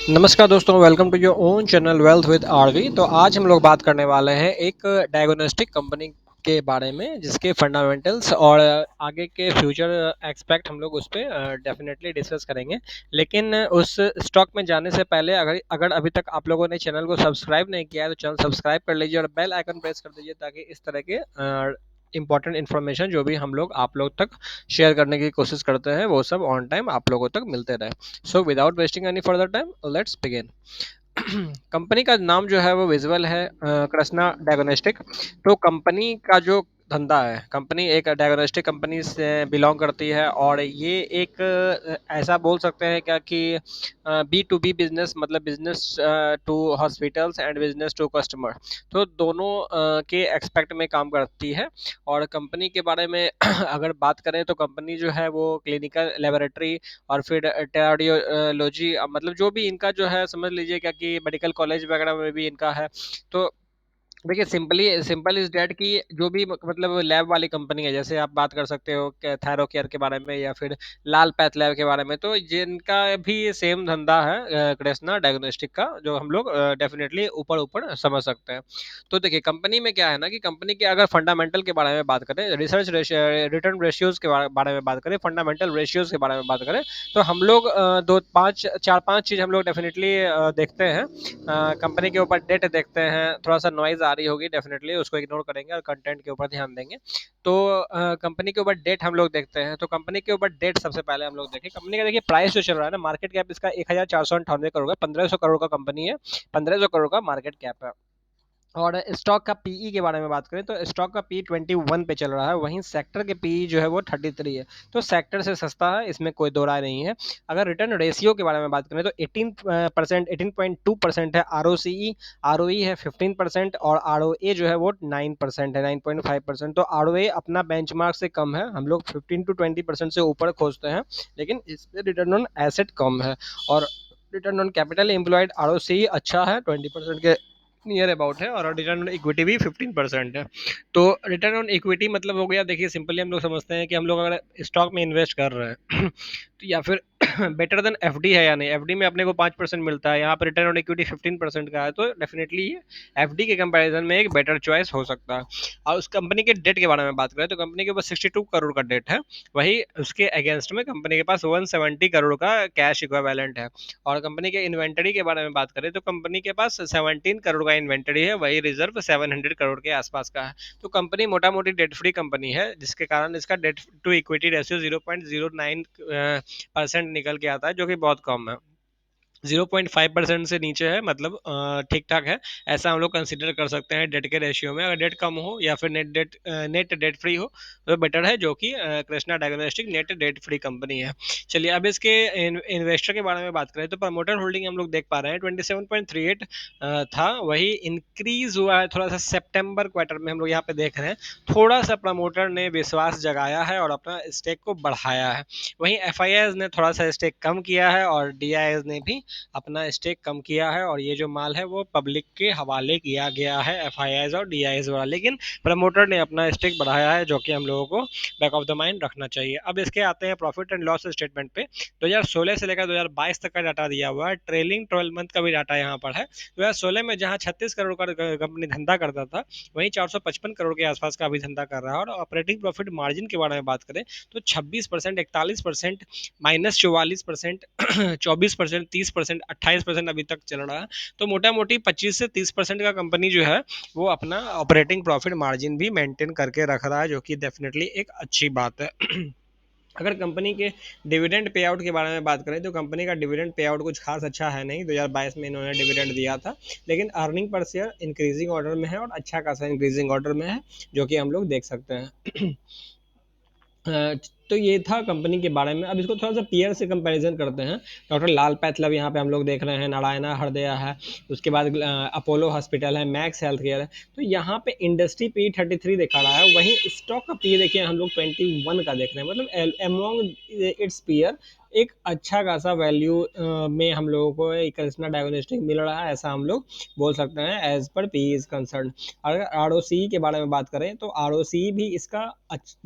नमस्कार दोस्तों, welcome to your own channel wealth with RV. तो आज हम लोग बात करने वाले हैं एक डायग्नोस्टिक कंपनी के बारे में, जिसके फंडामेंटल्स और आगे के फ्यूचर एक्सपेक्ट हम लोग उस पे डेफिनेटली डिस्कस करेंगे। लेकिन उस स्टॉक में जाने से पहले अगर अगर अभी तक आप लोगों ने चैनल को सब्सक्राइब नहीं किया है तो चैनल सब्सक्राइब कर लीजिए और बेल आइकन प्रेस कर दीजिए, ताकि इस तरह के इंपॉर्टेंट इन्फॉर्मेशन जो भी हम लोग आप लोग तक शेयर करने की कोशिश करते हैं वो सब ऑन टाइम आप लोगों तक मिलते रहे। So without wasting any further time, let's begin. Company का नाम जो है वो विजुअल है, कृष्णा डायग्नोस्टिक। तो कंपनी का जो धंधा है, कंपनी एक डायग्नोस्टिक कंपनी से बिलोंग करती है, और ये एक ऐसा बोल सकते हैं क्या कि बी टू बी बिजनेस, मतलब business to hospitals and business to customer, तो दोनों के एक्सपेक्ट में काम करती है। और कंपनी के बारे में अगर बात करें तो कंपनी जो है वो क्लिनिकल लेबोरेटरी और फिर टेराडियोलॉजी, मतलब जो भी इनका जो है समझ लीजिए क्या कि मेडिकल कॉलेज वगैरह में भी इनका है। तो देखिए, सिंपल इज डेट कि जो भी मतलब लैब वाली कंपनी है, जैसे आप बात कर सकते हो थैरो केयर के बारे में या फिर लाल पैथ लैब के बारे में, तो जिनका भी सेम धंधा है कृष्णा डायग्नोस्टिक का, जो हम लोग डेफिनेटली ऊपर ऊपर समझ सकते हैं। तो देखिए, कंपनी में क्या है ना कि कंपनी के अगर फंडामेंटल के बारे में बात करें, रिसर्च रिटर्न रेशियोज के बारे में बात करें, फंडामेंटल रेशियोज के बारे में बात करें, तो हम लोग दो पाँच चार पांच चीज हम लोग डेफिनेटली देखते हैं। कंपनी के ऊपर डेट देखते हैं, थोड़ा सा नॉइज आ रही होगी, डेफिनेटली उसको इग्नोर करेंगे और कंटेंट के ऊपर ध्यान देंगे। तो कंपनी के ऊपर डेट हम लोग देखते हैं, तो कंपनी के ऊपर डेट सबसे पहले हम लोग देखें। कंपनी का देखिए प्राइस जो चल रहा है ना, मार्केट कैप इसका 1498 करोड़ का, 1500 करोड़ का कंपनी है, 1500 करोड़ का मार्केट कैप है। और स्टॉक का पीई के बारे में बात करें तो स्टॉक का पी 21 पे चल रहा है, वहीं सेक्टर के पीई जो है वो 33 है। तो सेक्टर से सस्ता है, इसमें कोई दो राय नहीं है। अगर रिटर्न रेशियो के बारे में बात करें तो 18%, 18.2% है आरओसीई, आरओई है 15%, और आरओए जो है वो 9% है, 9.5%। तो आरओए अपना बेंचमार्क से कम है, हम लोग 15 to 20% से ऊपर खोजते हैं, लेकिन इसमें रिटर्न ऑन एसेट कम है। और return on capital employed ROCE अच्छा है, 20% के नियर अबाउट है, और रिटर्न ऑन इक्विटी भी 15% है। तो रिटर्न ऑन इक्विटी मतलब हो गया, देखिए सिंपली हम लोग समझते हैं कि हम लोग अगर स्टॉक में इन्वेस्ट कर रहे हैं तो या फिर बेटर देन एफडी है या नहीं, एफडी में अपने को 5% मिलता है, यहाँ पर रिटर्न ऑन इक्विटी 15% का है, तो डेफिनेटली ये एफडी के कंपैरिजन में एक बेटर चॉइस हो सकता है। और उस कंपनी के डेट के बारे में बात करें तो कंपनी के पास 62 करोड़ का डेट है, वही उसके अगेंस्ट में कंपनी के पास 170 करोड़ का कैश इक्विवेलेंट है। और कंपनी के इन्वेंटरी के बारे में बात करें तो कंपनी के पास 17 करोड़ का इन्वेंटरी है, वही रिजर्व 700 करोड़ के आसपास का है। तो कंपनी मोटा मोटी डेट फ्री कंपनी है, जिसके कारण इसका डेट टू इक्विटी रेशियो 0.09% निकल के आता है, जो कि बहुत कम है। 0.5% से नीचे है, मतलब ठीक ठाक है, ऐसा हम लोग कंसिडर कर सकते हैं डेट के रेशियो में। अगर डेट कम हो या फिर नेट डेट फ्री हो तो बेटर है, जो कि Krishna diagnostic net debt free company है। चलिए, अब इसके इन्वेस्टर के बारे में बात करें तो प्रमोटर होल्डिंग हम लोग देख पा रहे हैं 27.38 था, वही इंक्रीज हुआ है थोड़ा सा सितंबर क्वार्टर में, हम लोग यहाँ पे देख रहे हैं थोड़ा सा प्रमोटर ने विश्वास जगाया है और अपना स्टेक को बढ़ाया है। वहीं एफ ने थोड़ा सा स्टेक कम किया है, और डी ने भी अपना स्टेक कम किया है, और ये जो माल है वो पब्लिक के हवाले किया गया है, एफ और डी वाला। लेकिन प्रमोटर ने अपना स्टेक बढ़ाया है, जो कि हम लोगों को बैक ऑफ द माइंड रखना चाहिए। अब इसके आते हैं प्रॉफिट एंड लॉस स्टेटमेंट पे। 2016 से लेकर 2022 तक का डाटा दिया हुआ है, ट्रेलिंग 12 मंथ का भी डाटा यहाँ पर है। 2016 में जहाँ 36 करोड़ का कंपनी धंधा करता था, वहीं 455 करोड़ के आसपास का अभी धंधा कर रहा है। और ऑपरेटिंग प्रॉफिट मार्जिन के बारे में बात करें तो 26%, 41%, -44%, 24%, 30%, 28% अभी तक चल रहा है। तो मोटा मोटी 25 से 30% का कंपनी जो है वो अपना ऑपरेटिंग प्रॉफिट मार्जिन भी मेंटेन करके रख रहा है, जो कि डेफिनेटली एक अच्छी बात है। अगर कंपनी के डिविडेंड पे आउट के बारे में बात करें तो कंपनी का डिविडेंड पे आउट कुछ खास अच्छा है नहीं, 2022 में इन्होंने डिविडेंड दिया था, लेकिन earning per share increasing order में है, और अच्छा खासा इंक्रीजिंग ऑर्डर में है, जो कि हम लोग देख सकते हैं। तो ये था कंपनी के बारे में। अब इसको थोड़ा सा पीयर से कंपैरिजन करते हैं। डॉक्टर लाल पैथलैब यहाँ पे हम लोग देख रहे हैं, नारायणा हृदय है, उसके बाद अपोलो हॉस्पिटल है, मैक्स हेल्थ केयर है। तो यहाँ पे इंडस्ट्री पी 33 दिखा रहा है, वहीं स्टॉक का पी देखिए हम लोग 21 का देख रहे हैं, मतलब एमोंग इट्स पीयर एक अच्छा खासा वैल्यू में हम लोगों को एक कृष्णा डायग्नोस्टिक मिल रहा है, ऐसा हम लोग बोल सकते हैं as per P is concern. अगर आर ओ सी के बारे में बात करें तो आर ओ सी भी इसका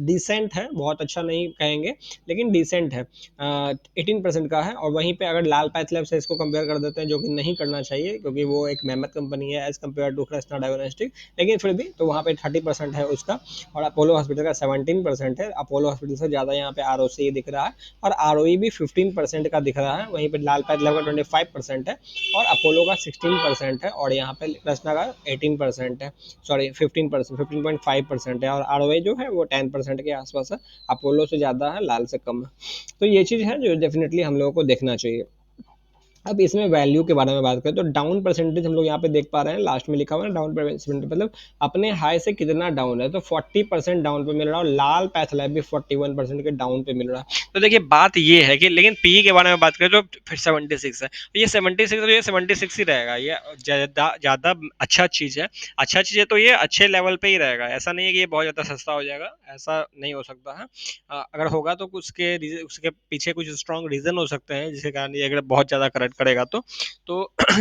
डिसेंट है, बहुत अच्छा नहीं कहेंगे लेकिन डिसेंट है, 18% का है। और वहीं पे अगर लाल पैथ लैब से इसको कंपेयर कर देते हैं, जो कि नहीं करना चाहिए क्योंकि वो एक मेहनत कंपनी है as compare to Krishna diagnostic, लेकिन फिर भी तो वहाँ पे 30% है उसका, और अपोलो हॉस्पिटल का 17% है। अपोलो हॉस्पिटल से ज़्यादा यहाँ पे आर ओ सी दिख रहा है, और आर ओ ई भी 15% का दिख रहा है। वहीं पे लाल पैथ लैब का 25% है, और अपोलो का 16% है, और यहाँ पे कृष्णा का 18% है, सॉरी 15%, 15.5% है, और आर ओ ई जो है वो 10% के आसपास है। अपोलो से ज़्यादा है, लाल से कम है। तो ये चीज़ है जो डेफिनेटली हम लोगों को देखना चाहिए। अब इसमें वैल्यू के बारे में बात करें तो डाउन परसेंटेज हम लोग यहाँ पे देख पा रहे हैं, लास्ट में लिखा हुआ है डाउन परसेंटेज, मतलब अपने हाई से कितना डाउन है। तो 40% डाउन पे मिल रहा है, और लाल पैथ लैब भी 41% के डाउन पे मिल रहा है। तो देखिए बात ये है कि लेकिन पी के बारे में बात करें तो फिर 76 है, तो ये 76, तो ये 76 ही रहेगा, ये ज़्यादा ज़्यादा अच्छा चीज़ है। अच्छा चीज़ है तो ये अच्छे लेवल पे ही रहेगा, ऐसा नहीं है कि ये बहुत ज़्यादा सस्ता हो जाएगा, ऐसा नहीं हो सकता है। अगर होगा तो उसके पीछे कुछ स्ट्रॉन्ग रीजन हो सकते हैं जिसके कारण ये अगर बहुत ज़्यादा करेक्ट करेगा तो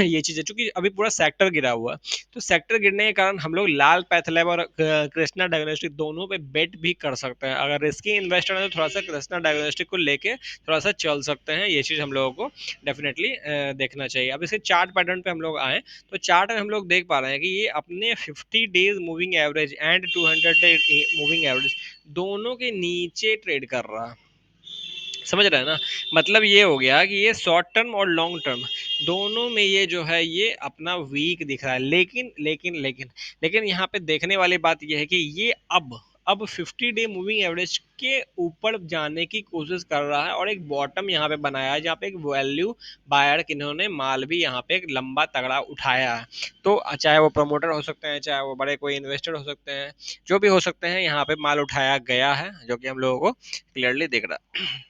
ये चीज़ है, चूंकि अभी पूरा सेक्टर गिरा हुआ है, तो सेक्टर गिरने के कारण हम लोग लाल पैथ लैब और कृष्णा डायग्नोस्टिक दोनों पे बेट भी कर सकते हैं। अगर रिस्की इन्वेस्टर है तो थोड़ा सा कृष्णा डायग्नोस्टिक को लेके थोड़ा सा चल सकते हैं, ये चीज़ हम लोगों को डेफिनेटली देखना चाहिए। अब इसके चार्ट पैटर्न पे हम लोग आए तो चार्ट में हम लोग देख पा रहे हैं कि ये अपने 50 days moving average and 200 moving average दोनों के नीचे ट्रेड कर रहा है, समझ रहे हैं ना। मतलब ये हो गया कि ये शॉर्ट टर्म और लॉन्ग टर्म दोनों में ये जो है ये अपना वीक दिख रहा है, लेकिन यहाँ पे देखने वाली बात ये है कि ये अब 50 डे मूविंग एवरेज के ऊपर जाने की कोशिश कर रहा है, और एक बॉटम यहाँ पे बनाया है जहाँ पे एक वैल्यू बायर किन्होंने माल भी यहाँ पे एक लंबा तगड़ा उठाया है। तो चाहे वो प्रमोटर हो सकते हैं, चाहे वो बड़े कोई इन्वेस्टर हो सकते हैं, जो भी हो सकते हैं, यहाँ पे माल उठाया गया है जो कि हम लोगों को क्लियरली दिख रहा है।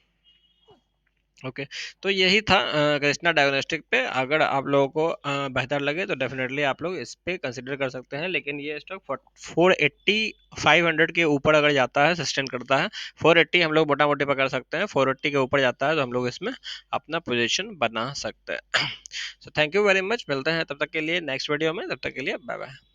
ओके, तो यही था कृष्णा डायग्नोस्टिक पे। अगर आप लोगों को बेहतर लगे तो डेफिनेटली आप लोग इस पे कंसिडर कर सकते हैं, लेकिन ये स्टॉक 480 500 के ऊपर अगर जाता है, सस्टेन करता है, 480 हम लोग मोटा मोटी पकड़ सकते हैं, 480 के ऊपर जाता है तो हम लोग इसमें अपना पोजीशन बना सकते हैं। So thank you very much, मिलते हैं तब तक के लिए नेक्स्ट वीडियो में, तब तक के लिए बाय बाय।